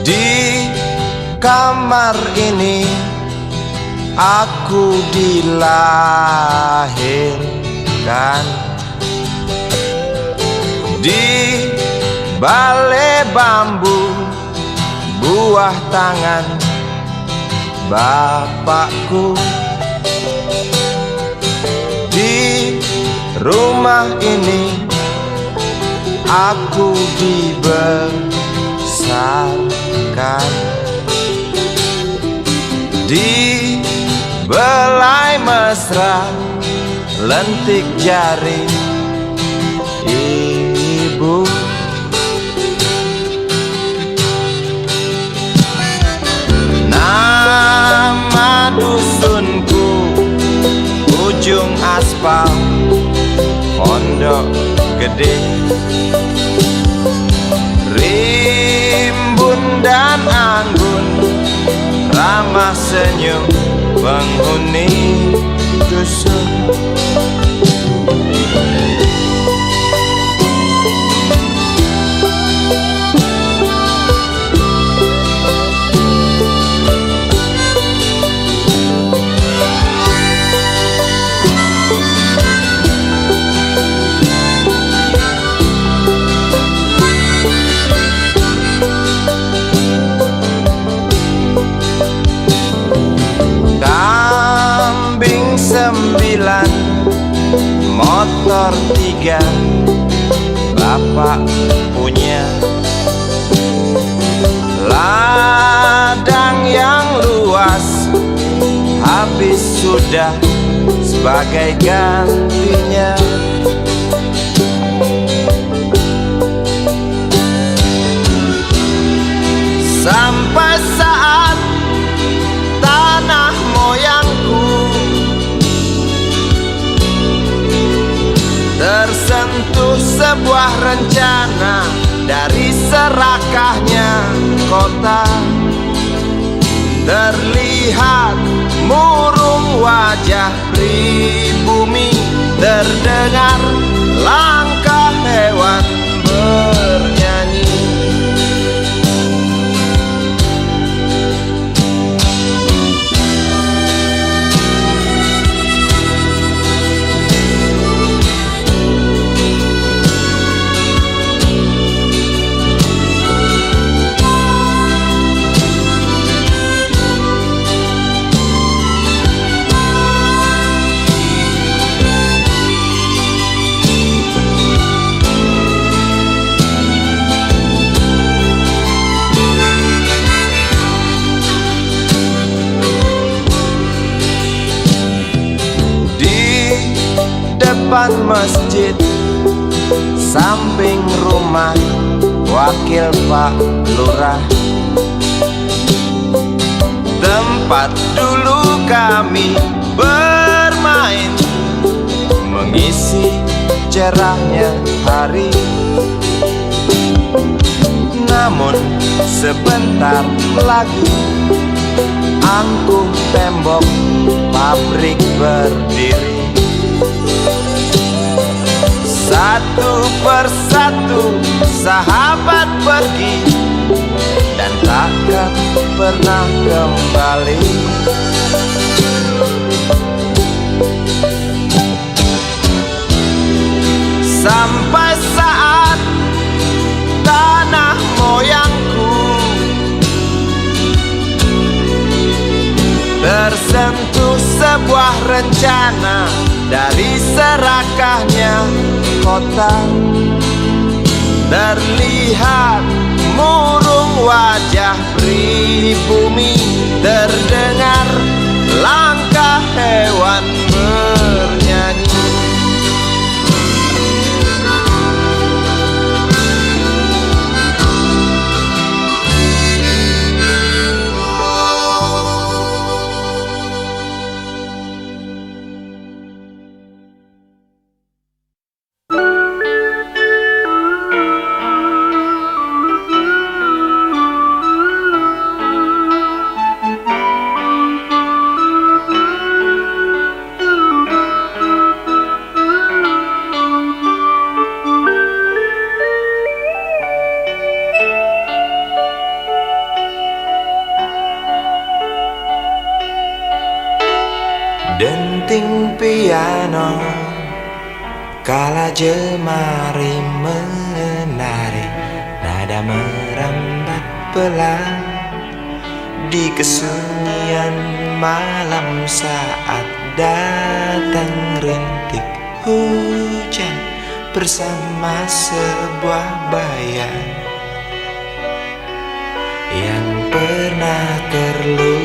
Di kamar ini aku dilahirkan, di balai bambu buah tangan bapakku. Di rumah ini aku dibesarkan, di belai mesra lentik jari ibu. Nama dusunku ujung aspal Pondok Gede. Rimbun dan anggun ramah senyum penghuni dusun. Kambing 9, motor 3, bapak punya. Ladang yang luas habis sudah sebagai gantinya. Sampai saat tanah moyangku tersentuh sebuah rencana dari serakahnya kota. Terlihat murung wajah pribumi, terdengar langkah hewan bernyanyi. Depan masjid samping rumah wakil Pak Lurah, tempat dulu kami bermain mengisi cerahnya hari. Namun sebentar lagi angkuh tembok pabrik berdiri. Satu persatu sahabat pergi dan takkan pernah kembali. Sampai saat tanah moyangku tersentuh sebuah rencana dari serakahnya kota. Terlihat murung wajah pribumi, terdengar langkah hewan bernyanyi. rinting piano kala jemari menari, nada merambat pelan di kesunyian malam saat datang rintik hujan bersama sebuah bayang yang pernah terlupakan.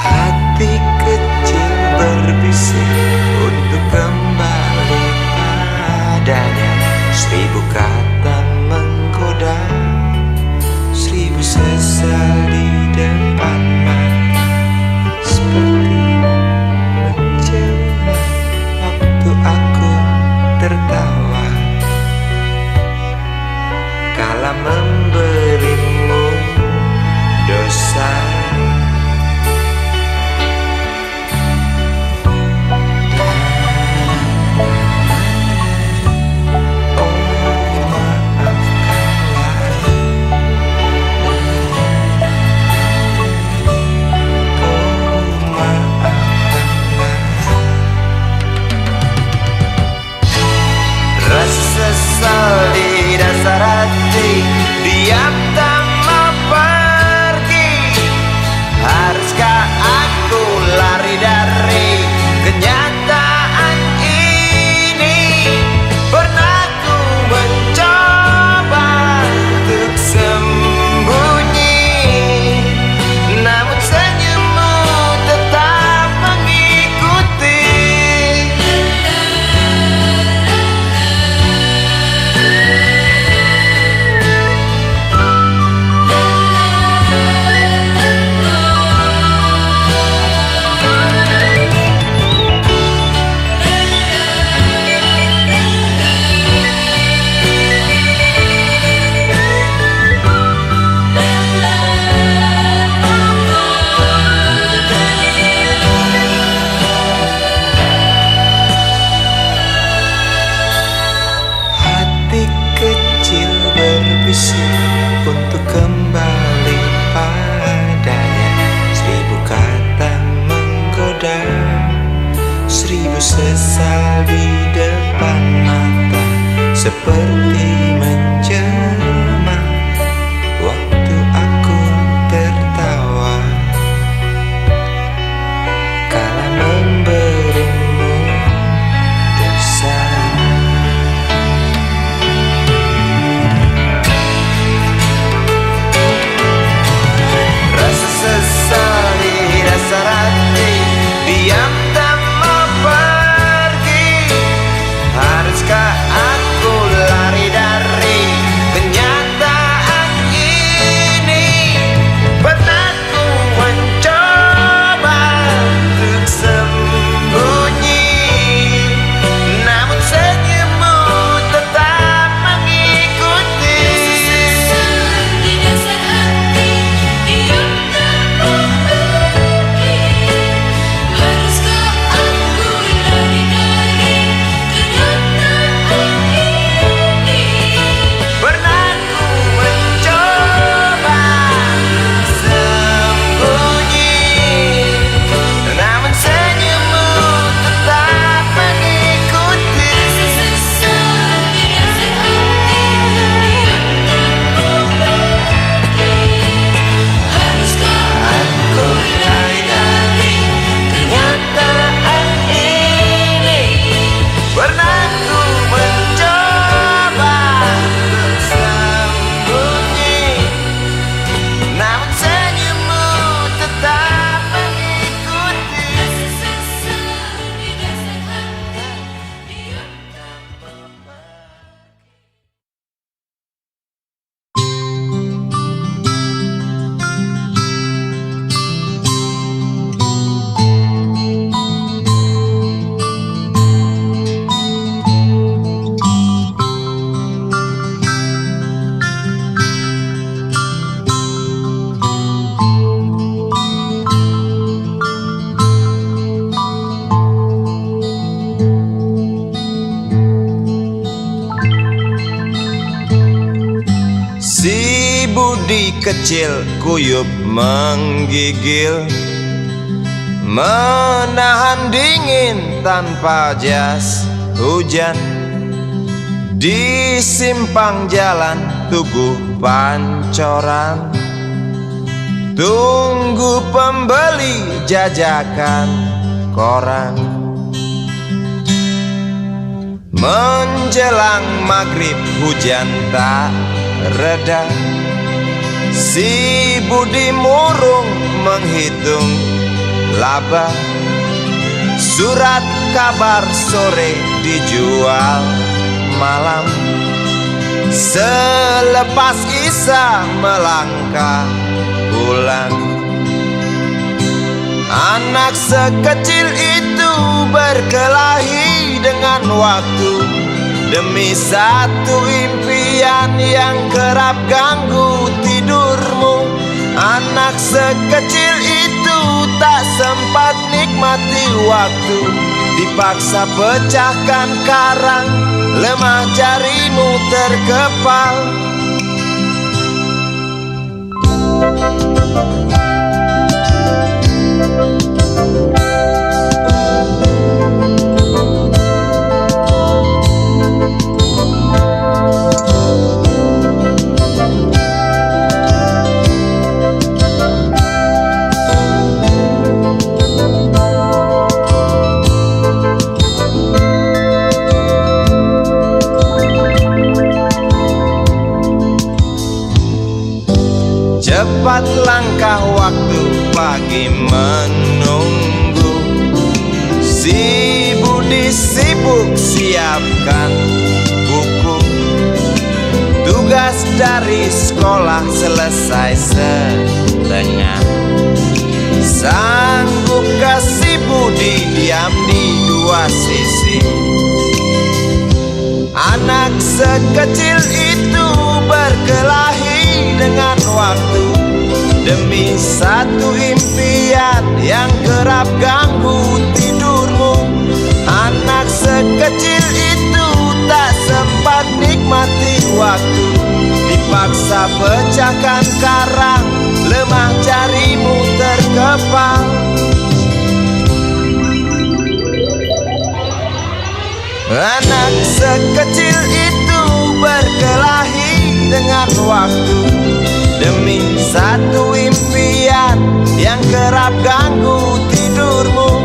Hati kecil berbisik untuk kembali padanya. 1000 kata menggoda, 1000 sesal di depan mata, seperti menjelma waktu aku tertawa kala memberimu dosa. Sesal di dasar hati, diam tak mau pergi. Haruskah aku lari dari kenyataan ini? Pernah ku mencoba untuk sembunyi, namun senyummu tetap mengikuti. Untuk kembali padanya, 1000 kata menggoda, 1000 sesal di depan mata, seperti menjelma waktu aku tertawa kala memberimu dosa. Diam tak mau pergi. Haruskah aku lari dari kenyataan? budi kecil kuyup menggigil, menahan dingin tanpa jas hujan. Di simpang jalan Tugu Pancoran, tunggu pembeli jajakan koran. Menjelang maghrib hujan tak reda, si budi murung menghitung laba. Surat kabar sore dijual malam, selepas Isya melangkah pulang. Anak sekecil itu berkelahi dengan waktu demi satu impian yang kerap ganggu tidurmu. Anak sekecil itu tak sempat nikmati waktu, dipaksa pecahkan karang, lemah jarimu terkepal. Cepat langkah waktu, pagi menunggu. Si budi sibuk siapkan buku, tugas dari sekolah selesai setengah. Sanggupkah si budi diam di dua sisi? Anak sekecil itu berkelahi dengan waktu demi satu impian yang kerap ganggu tidurmu. Anak sekecil itu tak sempat nikmati waktu, dipaksa pecahkan karang, lemah jarimu terkepal. Anak sekecil itu berkelahi dengan waktu demi satu impian yang kerap ganggu tidurmu.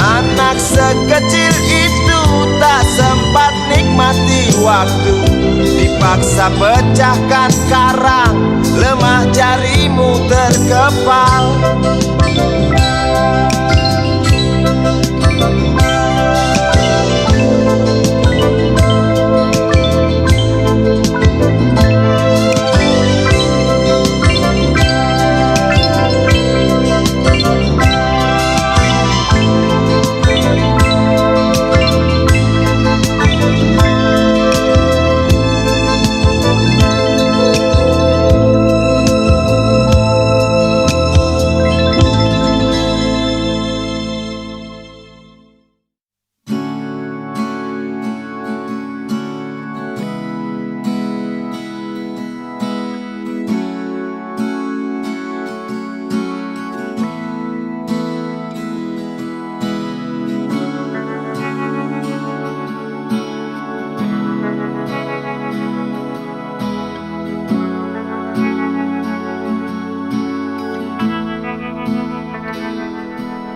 Anak sekecil itu tak sempat nikmati waktu, dipaksa pecahkan karang, lemah jarimu terkepal.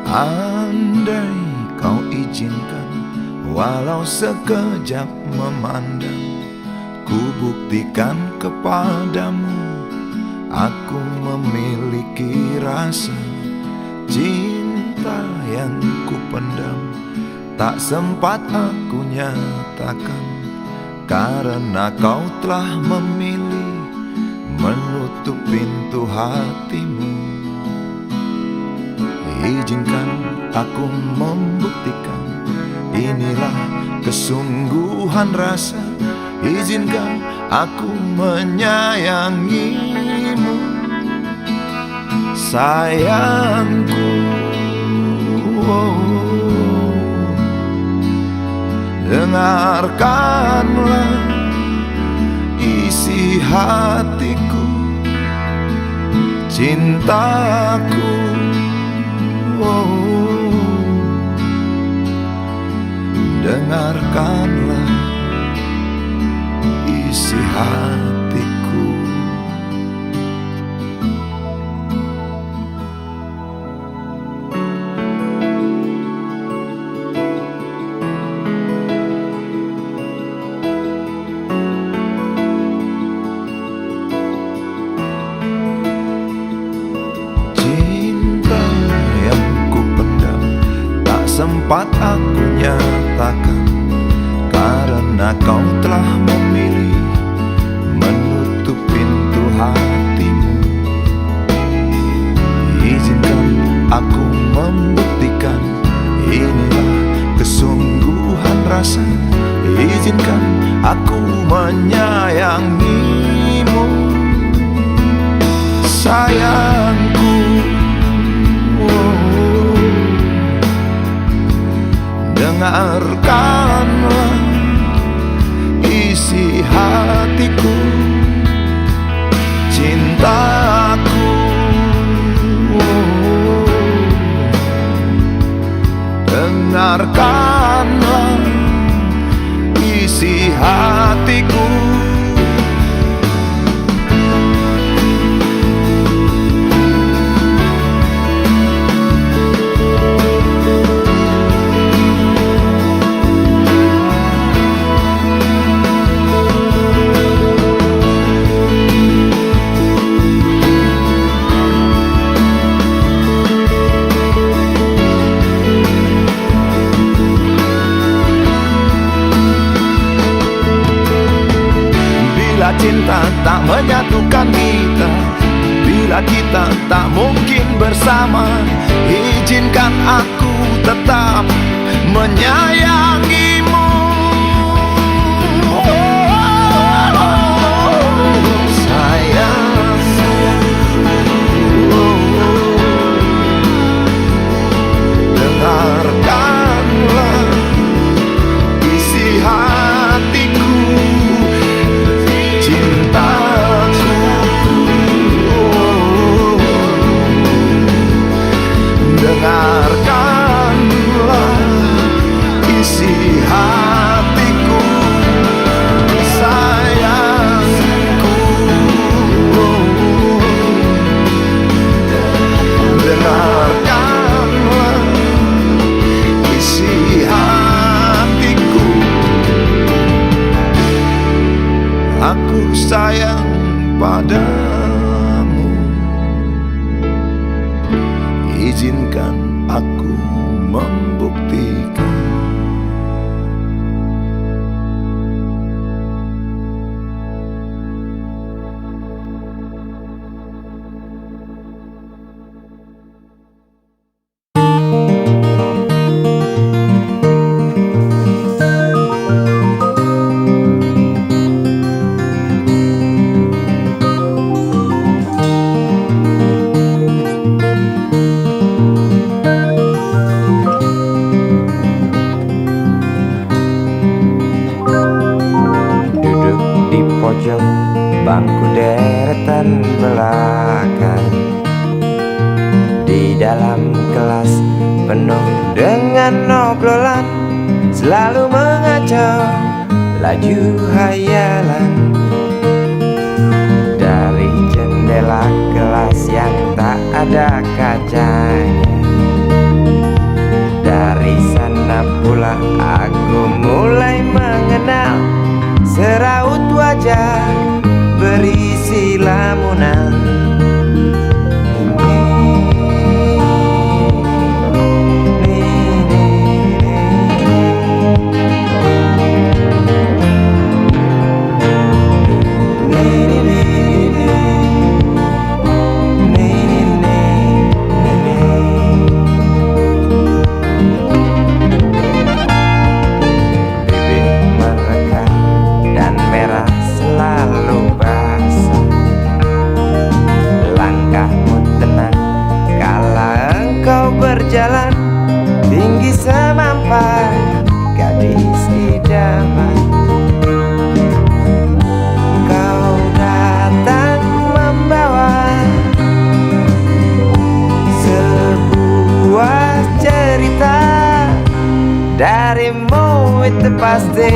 Andai kau izinkan, walau sekejap memandang, ku buktikan kepadamu, aku memiliki rasa cinta yang ku pendam. Tak sempat aku nyatakan, karena kau telah memilih menutup pintu hatimu. Izinkan aku membuktikan, inilah kesungguhan rasa. Izinkan aku menyayangimu, sayangku. Dengarkanlah isi hatiku, cintaku. Oh, dengarkanlah isi hatiku. Cinta yang kupendam tak sempat aku nyatakan, karena kau telah memilih menutup pintu hatimu. Izinkan aku membuktikan, inilah kesungguhan rasa. Izinkan aku menyayangimu, sayangku. Oh, dengarkanlah isi hatiku, cintaku. Oh, dengarkanlah isi hatiku. Bila cinta tak menyatukan kita, bila kita tak mungkin bersama, izinkan aku tetap menyayangimu. Sayang, dengarkanlah isi hatiku, cintaku. Dengarkanlah isi hatiku, sayangku. Dengarkanlah isi hatiku. Aku sayang padamu, izinkan aku membuktikan. Pojok bangku deretan belakang, di dalam kelas penuh dengan obrolan, selalu mengacau laju hayalan. Dari jendela kelas yang tak ada kacanya, dari sana pula aku mulai mengenal seraut wajah berisi lamunan.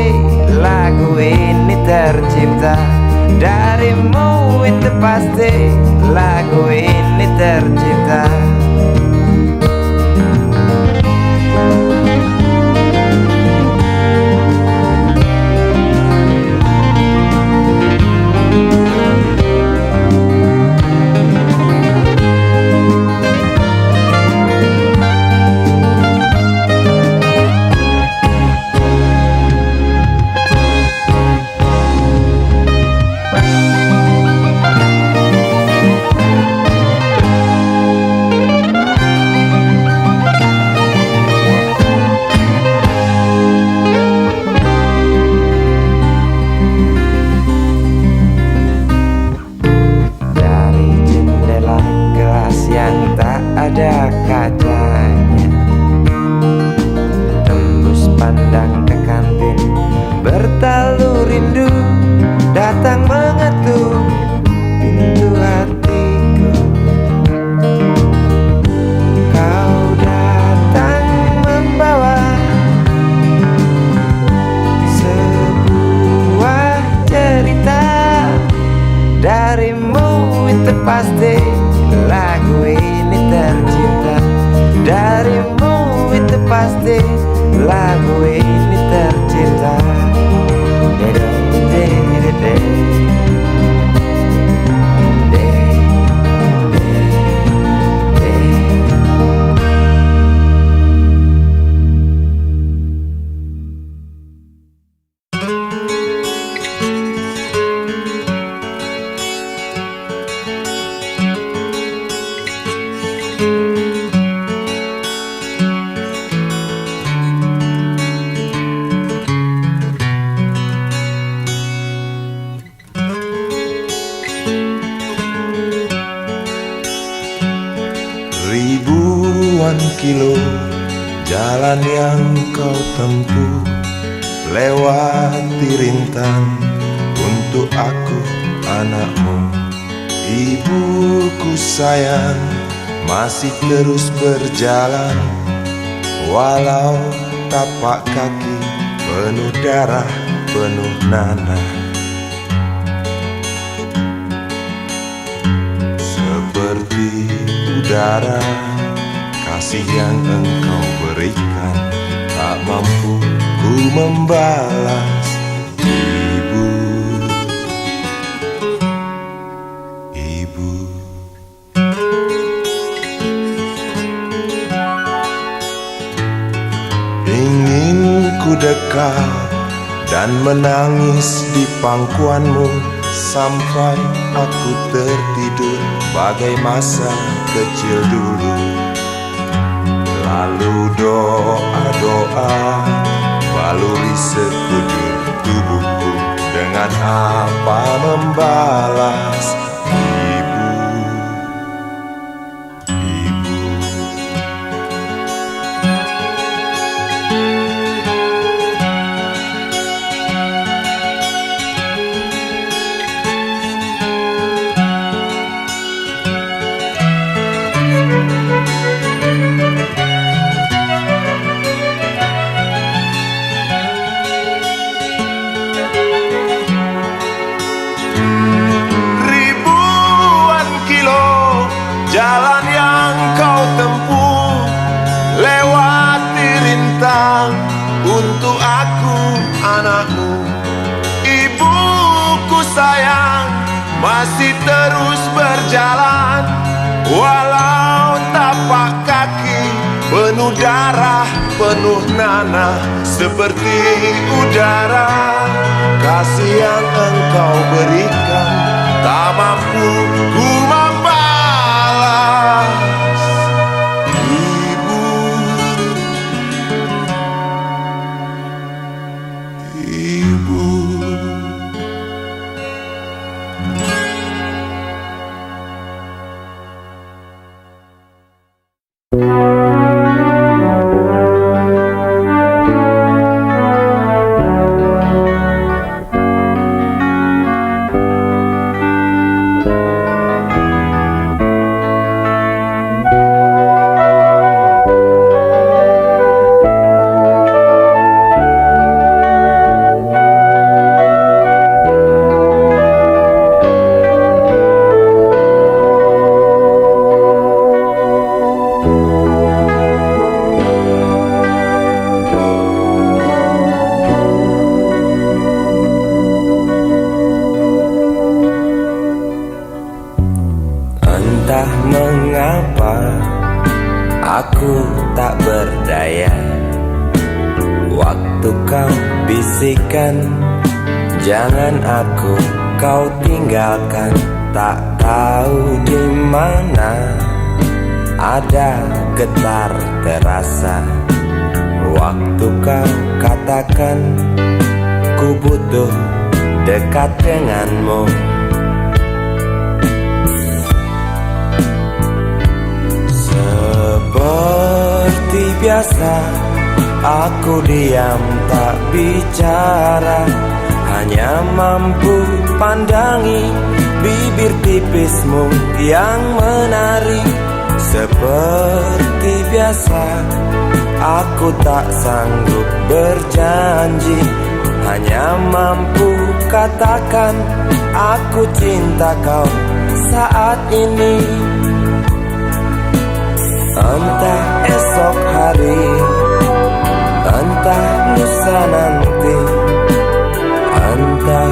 pasti lagu ini tercipta darimu, itu pasti lagu ini tercipta. Ada kacanya, tembus pandang ke kantin, bertalu rindu datang mengetuk pintu hatiku. Kau datang membawa sebuah cerita darimu, itu pasti lagu ini tercipta darimu, itu pasti lagu ini tercipta. Ribuan kilo jalan yang kau tempuh, lewati rintang untuk aku anakmu. Ibuku sayang masih terus berjalan, walau tapak kaki penuh darah, penuh nanah. Seperti udara, kasih yang engkau berikan tak mampu ku membalas. Ibu, ibu. Ingin ku dekat dan menangis di pangkuanmu sampai aku tertidur bagai masa kecil dulu. Lalu doa-doa baluri sekujur tubuhku, dengan apa membalas. Ibu, ibu. Jalan yang kau tempuh, lewati rintang untuk aku anakmu. Ibuku sayang masih terus berjalan, walau tapak kaki penuh darah, penuh nanah. Seperti udara, kasih yang engkau berikan tak mampu ku membalas. Ibu, ibu. bisikan, jangan aku kau tinggalkan. Tak tahu di mana ada getar terasa waktu kau katakan ku butuh dekat denganmu. Seperti biasa aku diam tak bicara, hanya mampu pandangi bibir tipismu yang menari. Seperti biasa aku tak sanggup berjanji, hanya mampu katakan aku cinta kau saat ini. Entah esok hari, entah lusa nanti, entah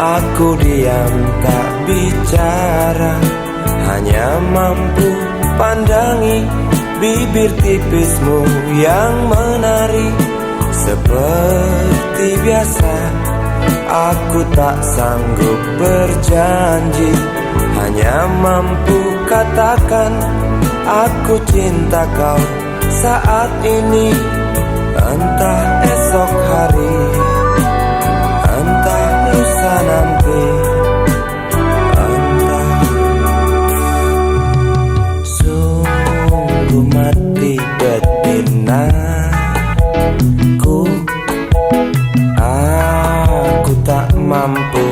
aku diam tak bicara, hanya mampu pandangi bibir tipismu yang menari. Seperti biasa aku tak sanggup berjanji, hanya mampu katakan aku cinta kau saat ini. Entah esok hari, entah lusa nanti, entah. Sungguh mati betinaku, aku tak mampu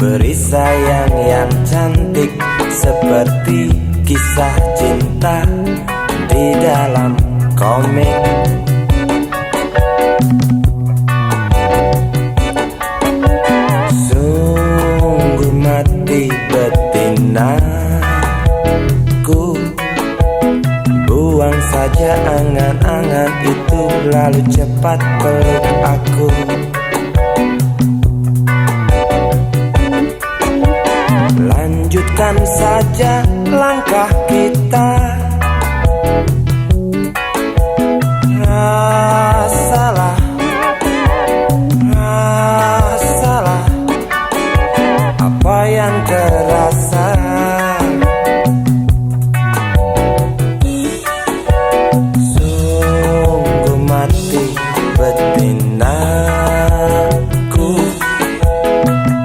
beri sayang yang cantik seperti kisah cinta di dalam komik. Betinaku, buang saja angan-angan itu, lalu cepat peluk aku. Lanjutkan saja langkah kita, rasalah apa yang terasa. Sungguh mati betinaku,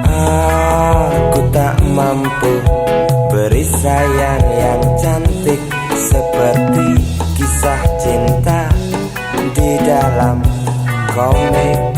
aku tak mampu beri sayang yang cantik seperti kisah cinta di dalam komik.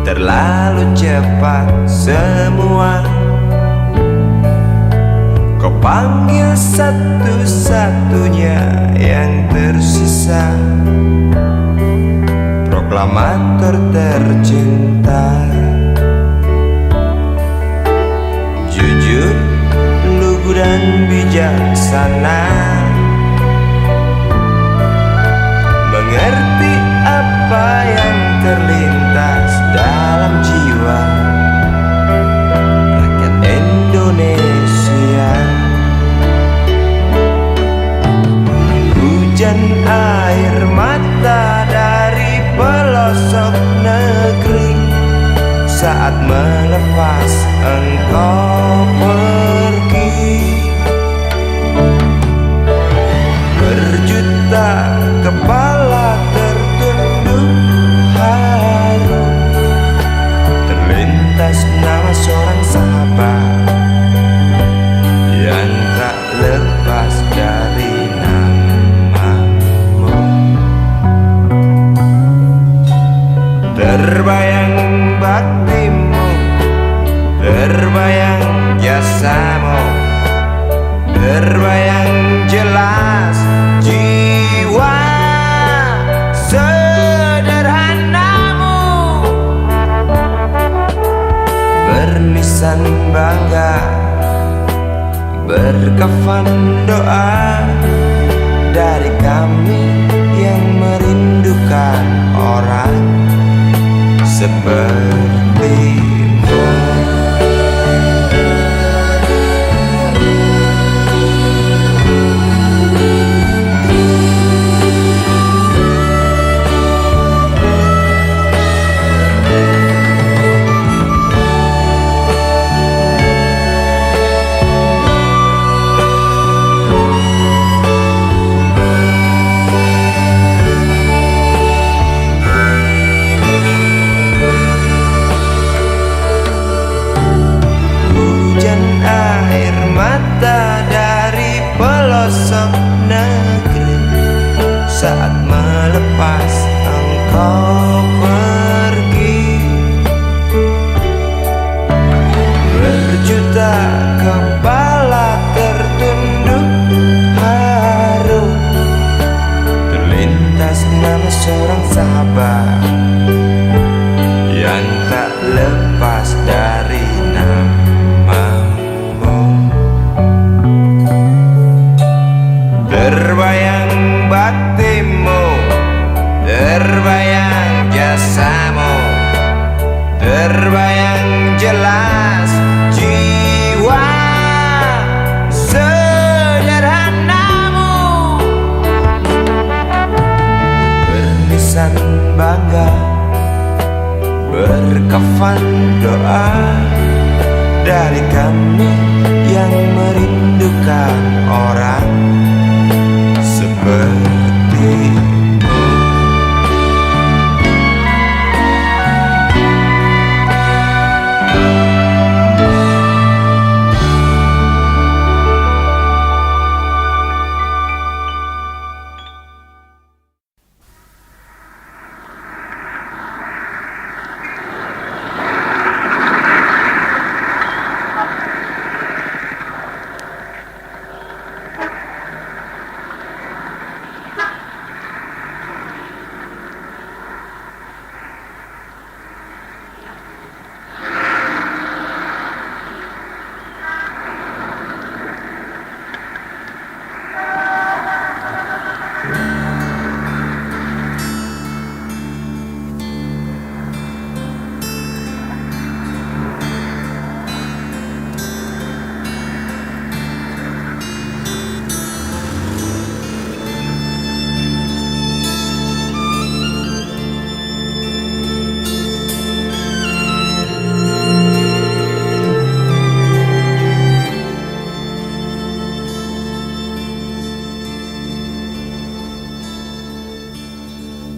Terlalu cepat semua, kau panggil satu-satunya yang tersisa, proklamator tercinta. Jujur, lugu dan bijaksana, mengerti apa yang terlintas dalam jiwa rakyat Indonesia. Hujan air mata dari pelosok negeri saat melepas engkau pergi. Berjuta kepala tertunduk haru, terlintas nama seorang sahabat yang tak lepas dari namamu. Terbayang baktimu, terbayang jasamu, terbayang jelas jiwa sederhanamu, bernisan bangga, berkafan doa dari kami yang merindukan orang sepertimu. Saat melepas engkau pergi, berjuta kepala tertunduk haru, terlintas nama seorang sahabat yang tak lepas dari namamu. Terbayang baktimu, terbayang jasamu, terbayang jelas jiwa sederhanamu, bernisan bangga, berkafan doa dari kami yang merindukan orang seperti.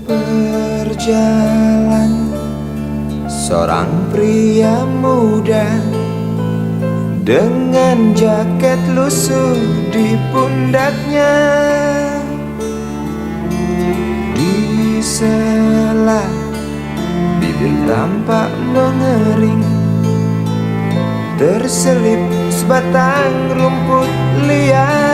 Berjalan seorang pria muda dengan jaket lusuh di pundaknya. Di sela bibir tampak mengering, terselip sebatang rumput liar.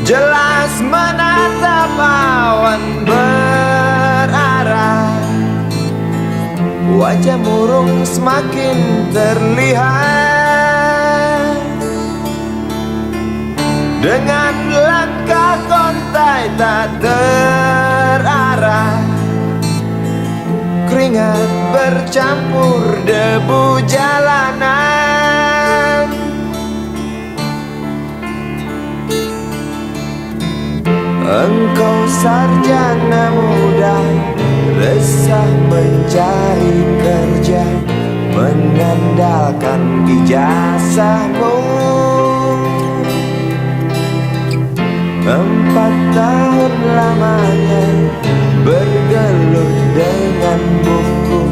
Jelas menatap awan berarah, wajah murung semakin terlihat. Dengan langkah kontai tak terarah, keringat bercampur debu jalanan. Engkau sarjana muda, resah mencari kerja, mengandalkan ijazahmu. 4 tahun lamanya bergelut dengan buku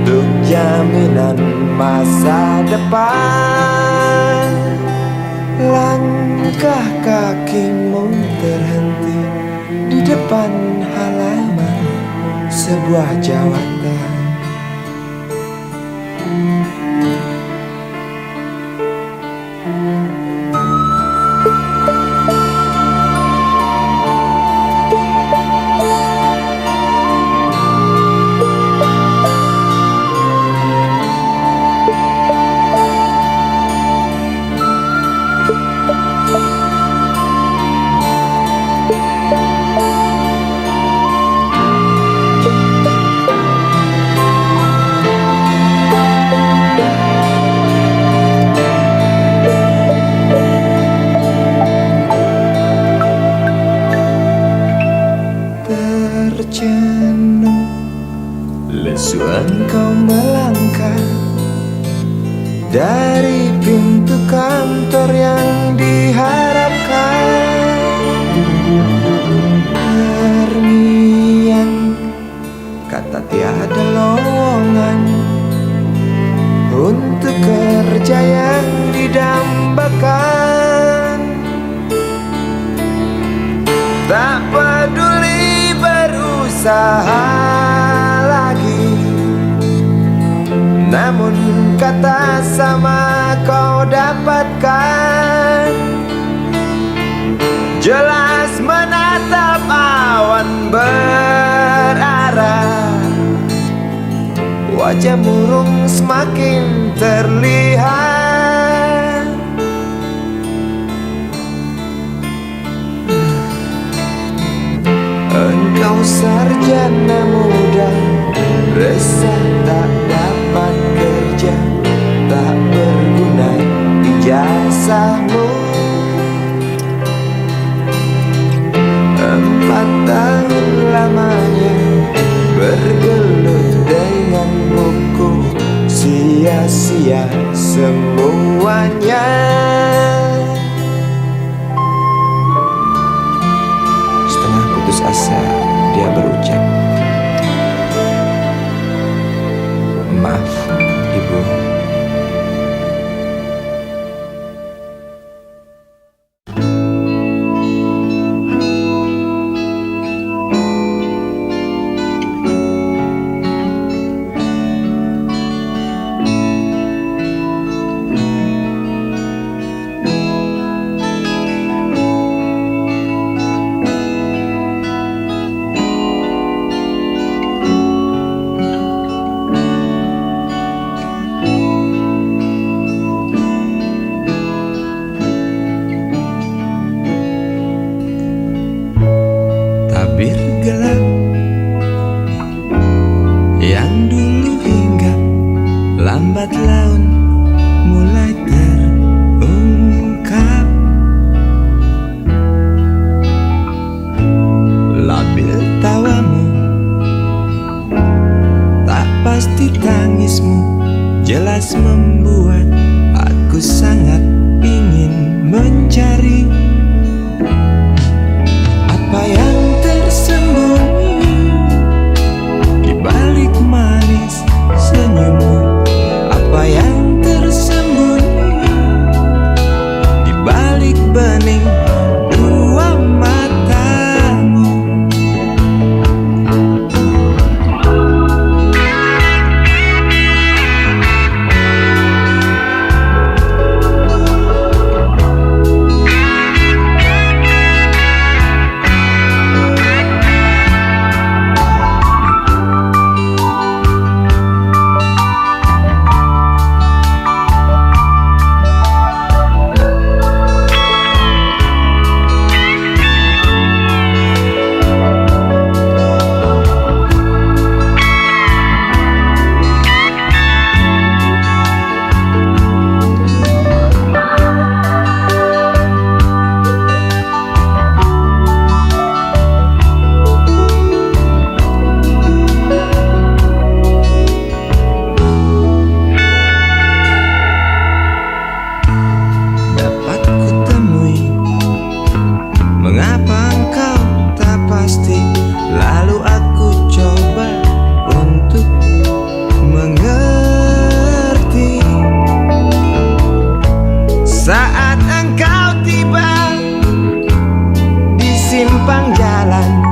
untuk jaminan masa depan. Langkah kakimu terhenti di depan halaman sebuah jawatan. Tercenung lesu engkau melangkah dari pintu kantor yang diharapkan. Terngiang kata tiada lowongan untuk kerja yang didambakan. Tak peduli berusaha lagi, namun kata sama kau dapatkan. Jelas menatap awan berarah, wajah murung semakin terlihat. Engkau sarjana muda, resah tak dapat kerja, tak berguna ijazahmu. 4 tahun lamanya bergelut dengan buku, sia-sia semuanya. Setengah putus asa dia berucap, "Maaf, Ibu." Tabir gelap yang dulu hinggap lambat laun mulai terungkap. Labil tawamu, tak pasti tangismu, jelas membuat aku sangat ingin mencari apa yang tersembunyi di balik manis senyummu. Apa yang tersembunyi di balik bening dua matamu. Mengapa engkau tak pasti? Lalu aku coba untuk mengerti. Saat engkau tiba di simpang jalan,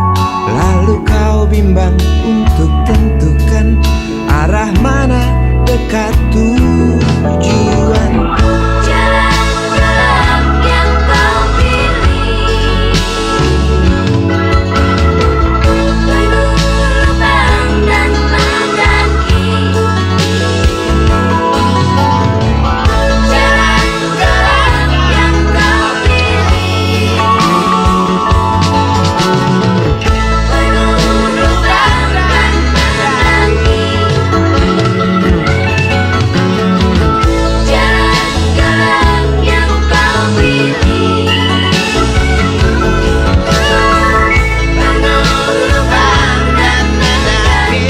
lalu kau bimbang untuk tentukan arah mana dekat tujuan. Jalan gelap yang kau pilih, penuh lubang dan mendaki. Jalan gelap yang kau pilih, penuh lubang dan mendaki. Jalan gelap yang kau pilih, penuh lubang dan mendaki.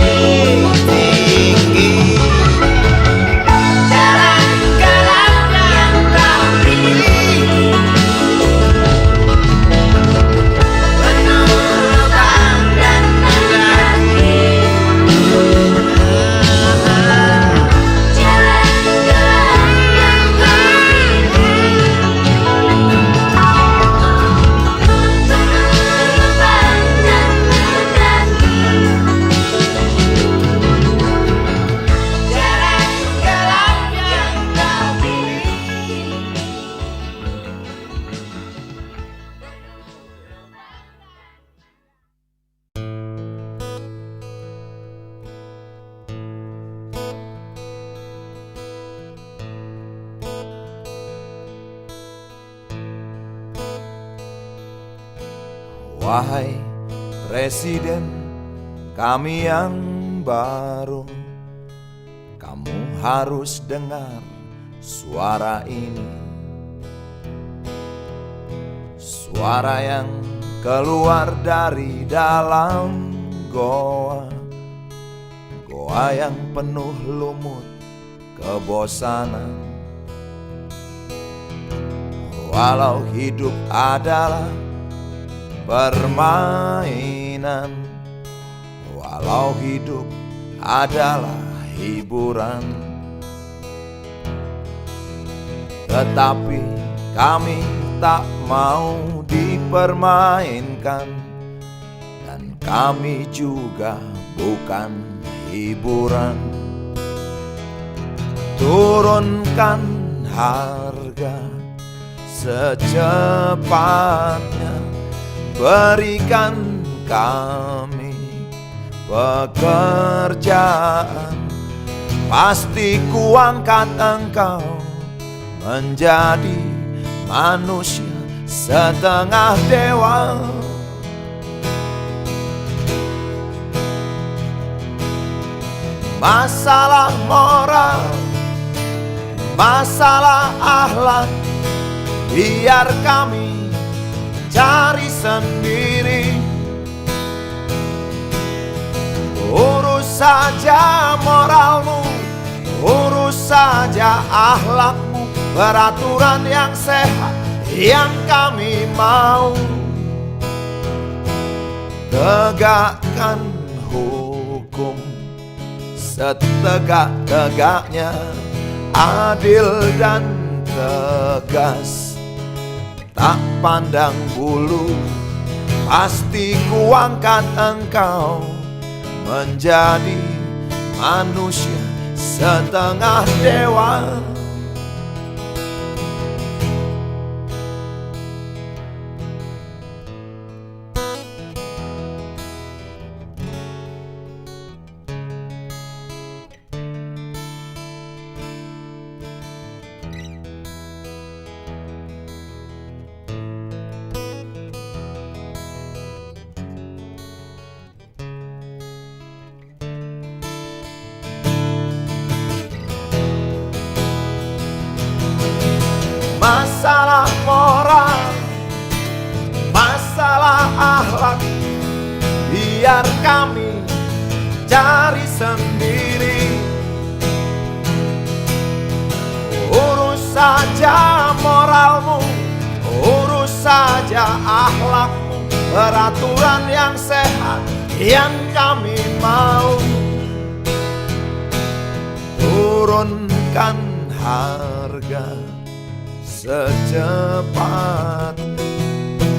Jalan gelap yang kau pilih, penuh lubang dan mendaki. Jalan gelap yang kau pilih, Wahai Presiden kami yang baru, kamu harus dengar suara ini. Suara yang keluar dari dalam goa, goa yang penuh lumut kebosanan. Walau hidup adalah permainan, walau hidup adalah hiburan, tetapi kami tak mau dipermainkan, dan kami juga bukan hiburan. Turunkan harga secepatnya, berikan kami pekerjaan. Pasti kuangkat engkau menjadi manusia setengah dewa. Masalah moral, masalah akhlak, biar kami cari sendiri. Urus saja moralmu, urus saja akhlakmu, peraturan yang sehat yang kami mau. Tegakkan hukum setegak-tegaknya, adil dan tegas, tak pandang bulu. Pasti kuangkat engkau menjadi manusia setengah dewa. Masalah moral, masalah akhlak, biar kami cari sendiri. Urus saja moralmu, urus saja akhlakmu, peraturan yang sehat yang kami mau. Turunkan harga secepatnya,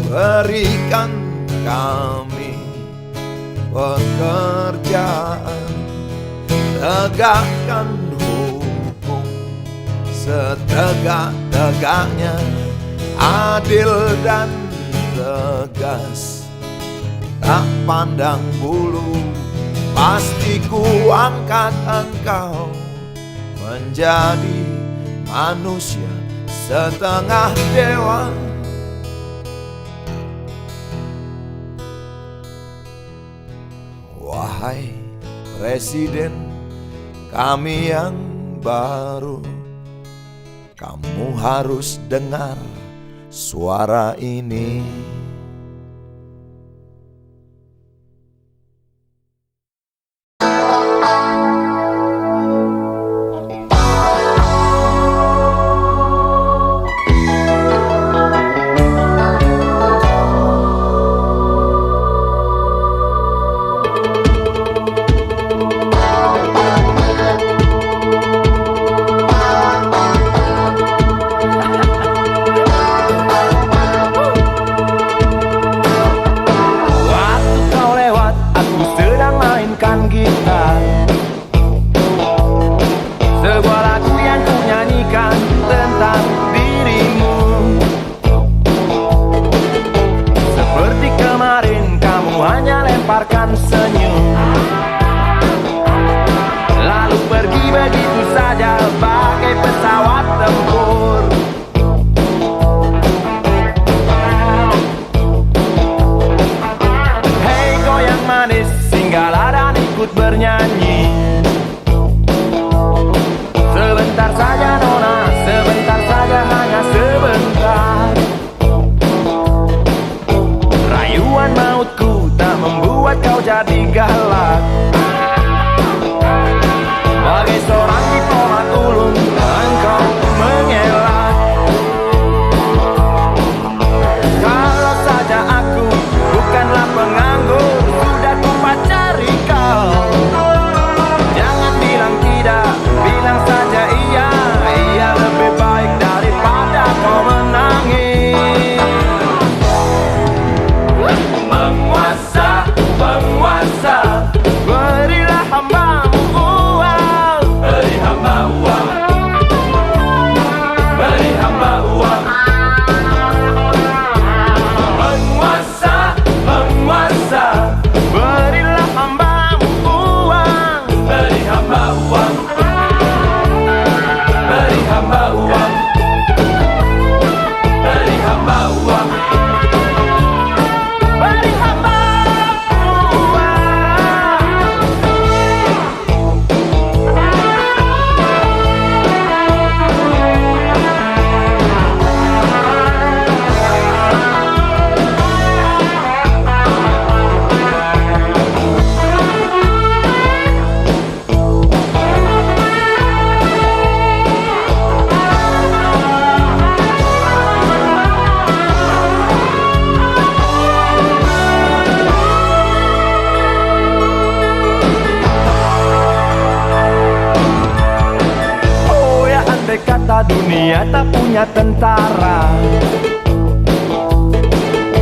berikan kami pekerjaan, tegakkan hukum setegak-tegaknya, adil dan tegas, tak pandang bulu. Pasti ku angkat engkau menjadi manusia setengah dewa. Wahai Presiden kami yang baru, kamu harus dengar suara ini. Sebuah lagu yang ku nyanyikan tentang dirimu. Seperti kemarin kamu hanya lemparkan senyum, lalu pergi begitu saja bagai pesawat tempur. Hei goyang manis, singgahlah dan ikut bernyanyi. Sebentar saja nona, sebentar saja, hanya sebentar. Rayuan mautku tak membuat kau jadi galak. Bagai seorang diplomat ulung, engkau mengelak. Kalau saja aku bukanlah penganggur, sudah ku pacari kau. Jangan bilang tidak, bilang saja iya. Iya lebih baik daripada kau menangis. Penguasa, penguasa, berilah hambamu uang. Beri hamba uang, beri hamba uang. Penguasa, penguasa, berilah hambamu uang. Beri hamba uang, beri hamba uang, beri hamba uang, beri hamba uang. Oh ya, andai kata dunia tak punya tentara,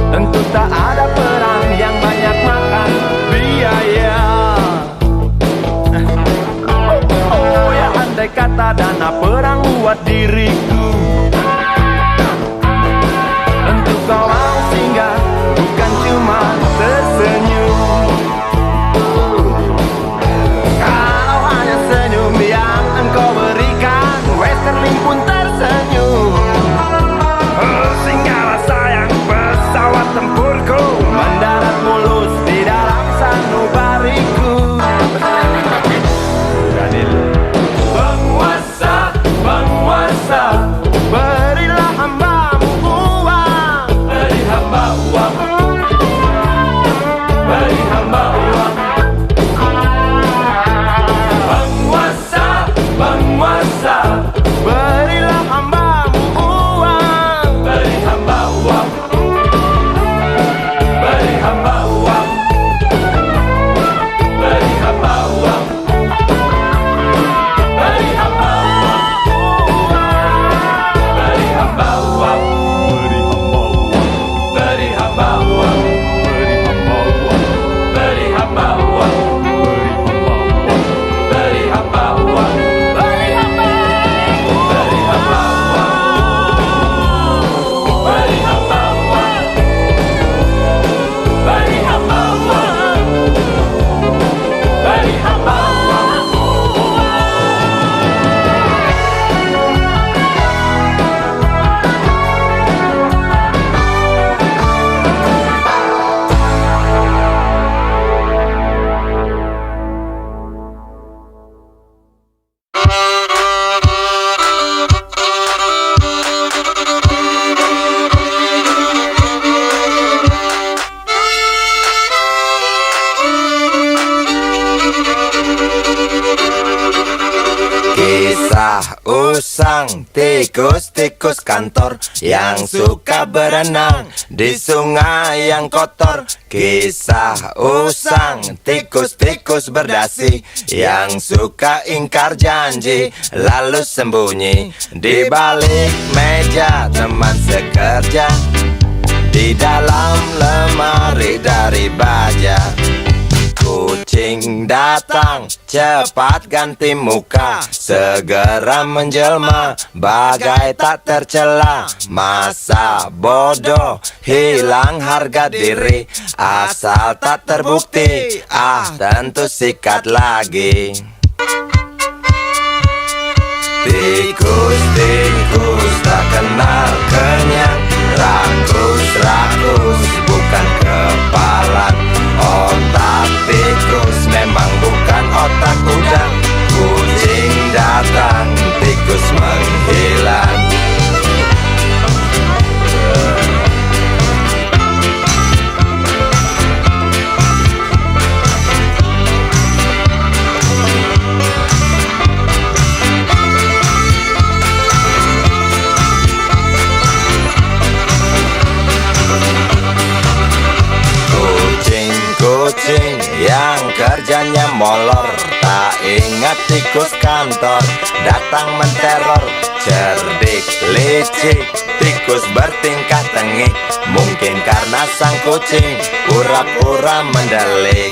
tentu tak ada perang yang banyak makan biaya. Oh ya, andai kata dana perang buat diriku, tentu kau mau singgah, bukan cuma tersenyum. Kalau hanya senyum yang engkau berikan, Westerling pun tersenyum. Singgah usang, tikus-tikus kantor yang suka berenang di sungai yang kotor. Kisah usang, tikus-tikus berdasi yang suka ingkar janji lalu sembunyi di balik meja teman sekerja, di dalam lemari dari baja. Kucing datang, cepat ganti muka, segera menjelma, bagai tak tercela. Masa bodoh, hilang harga diri, asal tak terbukti, tentu sikat lagi. Tikus-tikus tak kenal kenyang, rakus-rakus bukan kepalan. Otak tikus memang bukan otak udang. Kucing datang, tikus menghilang. Kucing yang kerjanya molor, tak ingat tikus kantor datang menteror. Cerdik, licik, tikus bertingkah tengik, mungkin karena sang kucing pura-pura mendelik.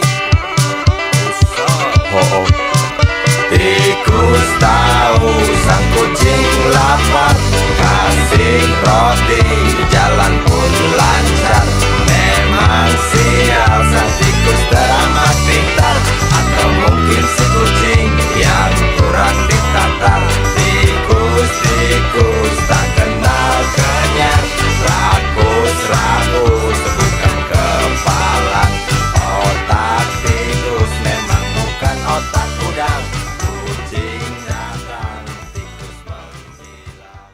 Tikus tahu sang kucing lapar, kasih roti, jalan pun lancar. Memang sial sang tikus teramat pintar, atau mungkin si kucing yang kurang ditatar. Tikus-tikus tak kenal kenyang, rakus-rakus bukan kepalan. Otak tikus memang bukan otak udang. Kucing datang, tikus menghilang.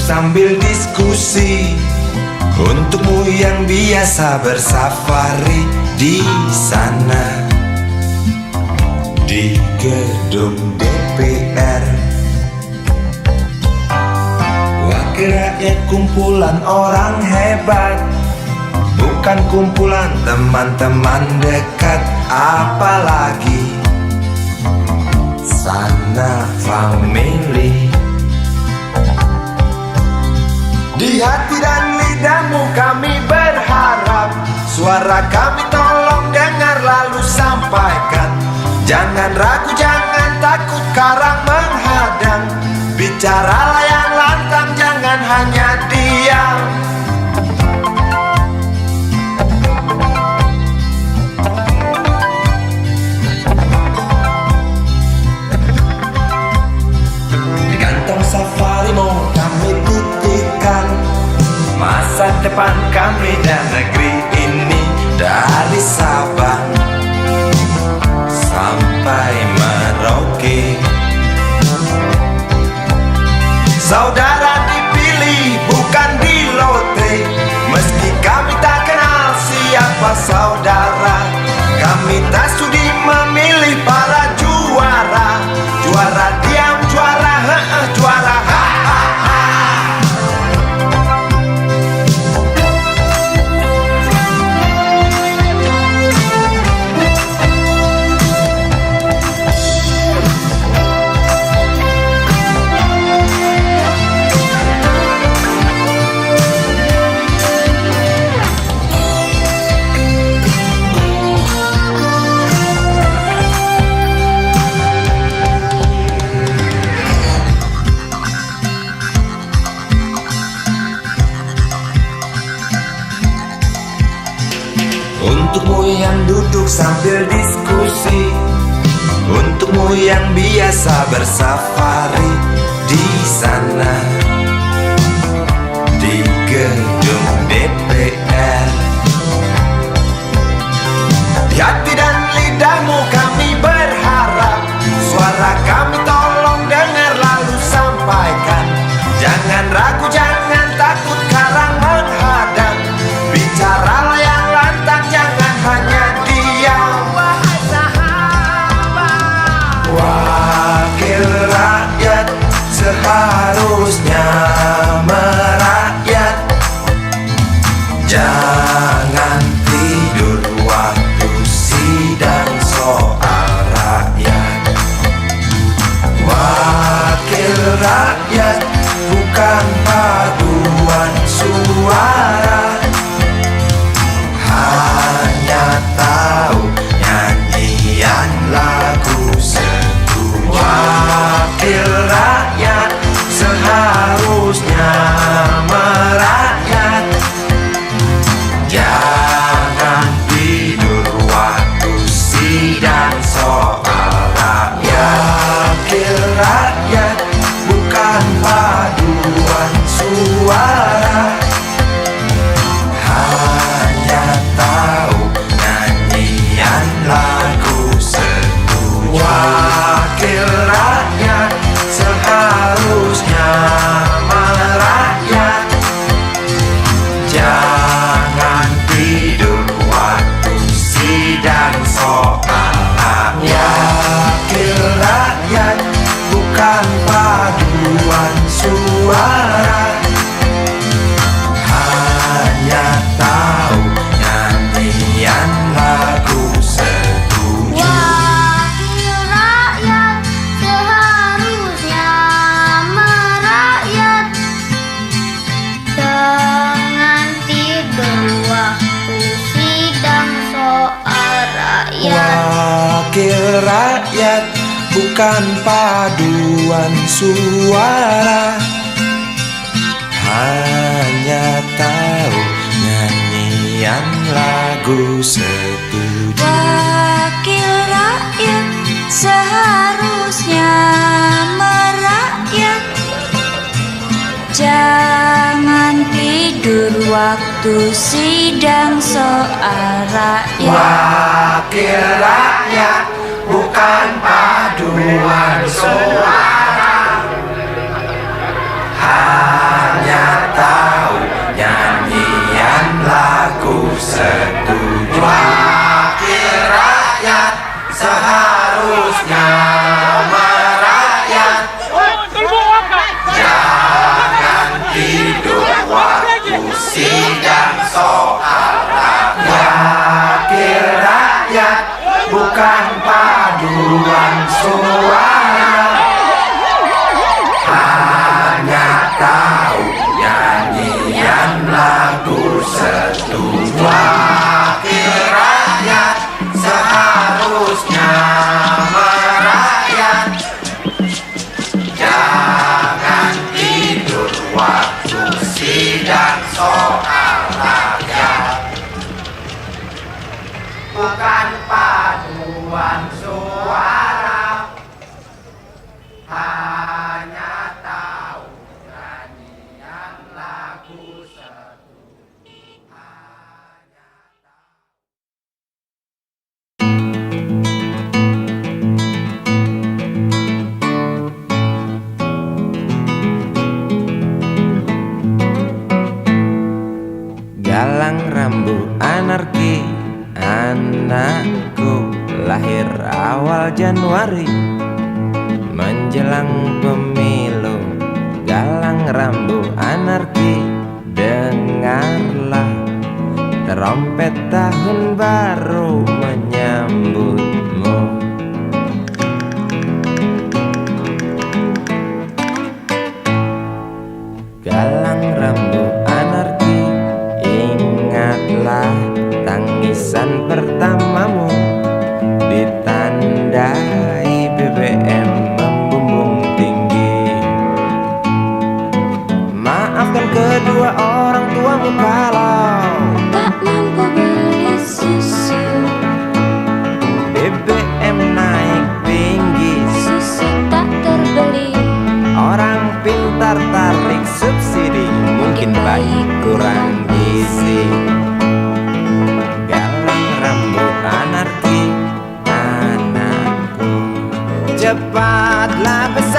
Sambil diskusi, untukmu yang biasa bersafari di sana, di gedung DPR. Wakil rakyat kumpulan orang hebat, bukan kumpulan teman-teman dekat. Apalagi sana family. Di hati dan lidahmu kami berharap, suara kami tolong dengar lalu sampaikan. Jangan ragu, jangan takut karang menghadang, bicaralah yang lantang, jangan hanya diam. Di kantong safarimu kami titipkan masa depan kami dan negeri ini, dari Sabang sampai Merauke. Saudara dipilih bukan di lotre, meski kami tak kenal siapa saudara. Kami tak sudi memilih para juara, juara diam, juara juara Untukmu yang duduk sambil diskusi, untukmu yang biasa bersafari di sana, di gedung DPR. Di hati dan lidahmu kami berharap, suara kami tolong dengar lalu sampaikan. Jangan ragu, jangan takut karang menghadap. Bicaralah yang lantang, jangan hanya diam. Wahai sahabat, wakil rakyat seharusnya merakyat. Jangan tidur waktu sidang soal rakyat. Wakil rakyat bukan paduan suara, hanya tahu nyanyian lagu setuju. Wakil rakyat seharusnya merakyat. Jangan tidur waktu sidang soal rakyat. Wakil rakyat bukan paduan suara, hanya tahu nyanyian lagu setuju. Wakil rakyat seharusnya merakyat. Jangan tidur waktu sidang soal rakyat. Wakil rakyat bukan paduan suara, hanya tahu nyanyian lagu setuju. Wakil rakyat seharusnya merakyat. Jangan tidur waktu sidang soal rakyat. Wakil rakyat bukan paduan suara, hanya tahu nyanyian lagu setuju. Wakil rakyat seharusnya merakyat. Jangan tidur waktu sidang soal rakyat. Wakil rakyat bukan paduan suara, hanya tahu nyanyian lagu setuju. Wakil rakyat seharusnya merakyat. Jangan tidur waktu sidang soal rakyat. Wakil rakyat bukan paduan suara, hanya tahu nyanyian lagu setuju. Wakil rakyat seharusnya merakyat. Jangan tidur waktu sidang soal rakyat. Bukan paduan suara, hanya tahu nyanyian lagu setuju. Galang rambu anarki, anakku lahir awal Januari menjelang pemilu. Galang rambu anarki, dengarlah trompet tahun baru menyambutmu. Galang rambu anarki, ingatlah tangisan pertamamu ditandai BBM membumbung tinggi. Maafkan kedua orang tuamu kalau Tak mampu beli susu, BBM naik tinggi. susu tak terbeli. Orang pintar tarik subsidi, mungkin baik kurang gizi. cepatlah besar.